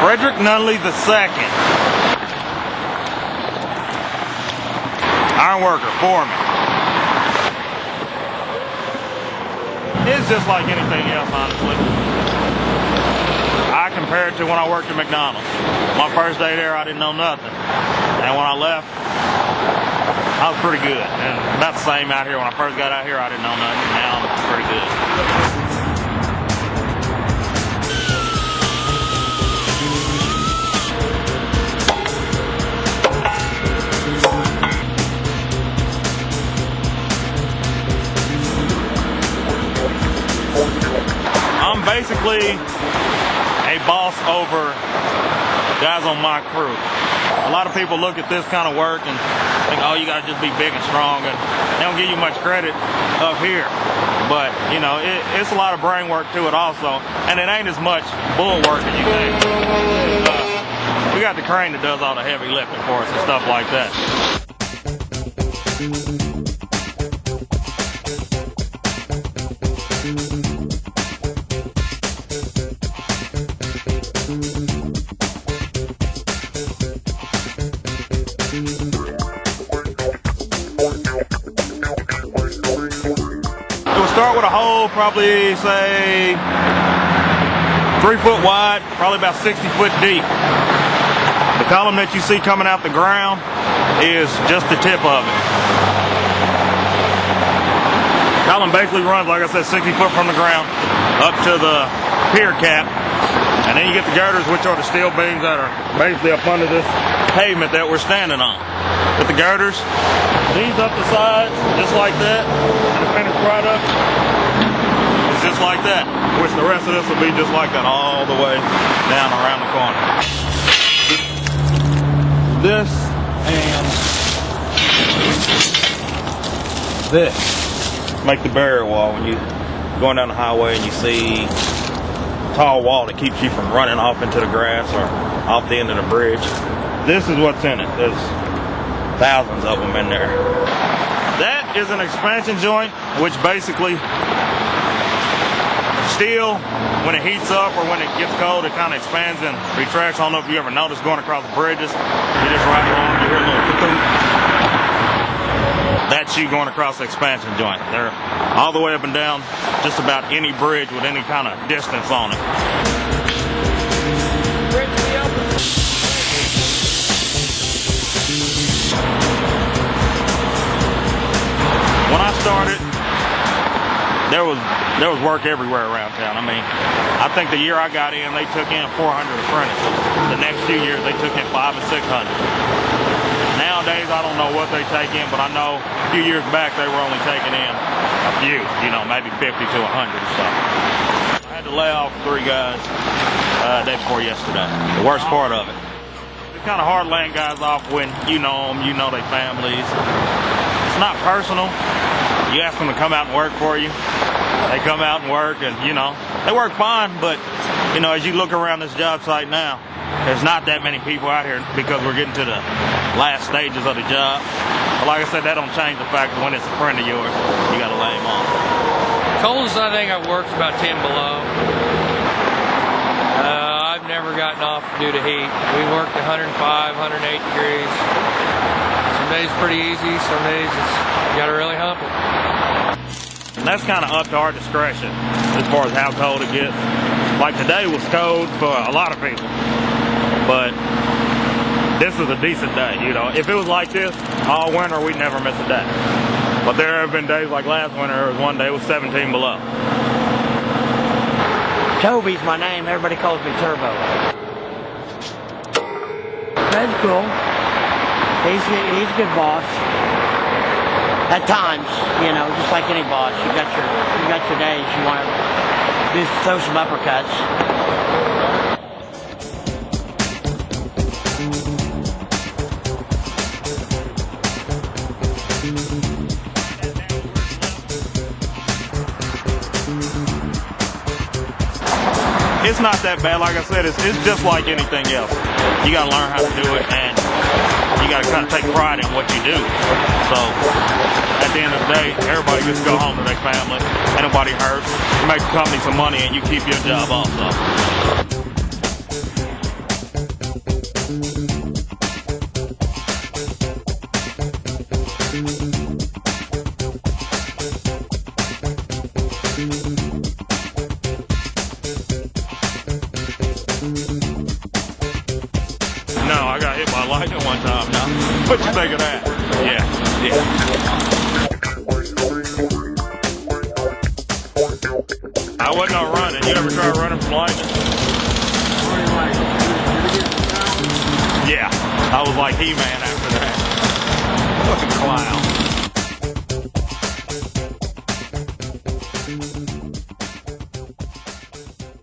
Frederick Nunley II. Ironworker, foreman. It's just like anything else, honestly. I compare it to when I worked at McDonald's. My first day there, I didn't know nothing. And when I left, I was pretty good. And about the same out here. When I first got out here, I didn't know nothing. Now I'm pretty good. I'm basically a boss over guys on my crew. A lot of people look at this kind of work and think, oh, you gotta just be big and strong, and they don't give you much credit up here. But, you know, it's a lot of brain work to it also, and it ain't as much bull work as you think. We got the crane that does all the heavy lifting for us and stuff like that. Start with a hole, probably say 3 foot wide, probably about 60 foot deep. The column that you see coming out the ground is just the tip of it. The column basically runs, like I said, 60 foot from the ground up to the pier cap. And then you get the girders, which are the steel beams that are basically up under this pavement that we're standing on. With the girders, these up the sides, just like that, and the finished product is just like that, which the rest of this will be just like that all the way down around the corner. This and this make the barrier wall when you're going down the highway and you see a tall wall that keeps you from running off into the grass or off the end of the bridge. This is what's in it. There's thousands of them in there. That is an expansion joint, which basically steel, when it heats up or when it gets cold, it kind of expands and retracts. I don't know if you ever noticed going across bridges, you just ride along, you hear a little ka-thunk. That's you going across the expansion joint. They're all the way up and down just about any bridge with any kind of distance on it. When I started, there was work everywhere around town. I mean, I think the year I got in, they took in 400 apprentices. The next few years, they took in 500 or 600. Nowadays, I don't know what they take in, but I know a few years back, they were only taking in a few, you know, maybe 50 to 100 or so. I had to lay off 3 guys day before yesterday. The worst part of it. It's kind of hard laying guys off when you know them, you know their families. It's not personal. You ask them to come out and work for you. They come out and work, and you know, they work fine, but you know, as you look around this job site now, there's not that many people out here because we're getting to the last stages of the job. But like I said, that don't change the fact that when it's a friend of yours, you gotta lay him off. Coldest I think I've worked is about 10 below. I've never gotten off due to heat. We worked 105, 108 degrees. Some days pretty easy, some days you gotta really hump it. And that's kind of up to our discretion as far as how cold it gets. Like today was cold for a lot of people, but this is a decent day, you know. If it was like this all winter, we'd never miss a day. But there have been days like last winter, there was one day it was 17 below. Toby's my name, everybody calls me Turbo. Fred's cool. He's a good boss. At times, you know, just like any boss, you got your days you want to throw some uppercuts. it's not that bad. Like I said, it's just like anything else. You got to learn how to do it, and you got to kind of take pride in what you do. So at the end of the day, everybody gets to go home to their family. Ain't nobody hurts. You make the company some money, and you keep your job also. No, I got hit by lightning one time now. What you think of that? Yeah. I wasn't out running. You ever try running from lightning? Yeah. I was like He-Man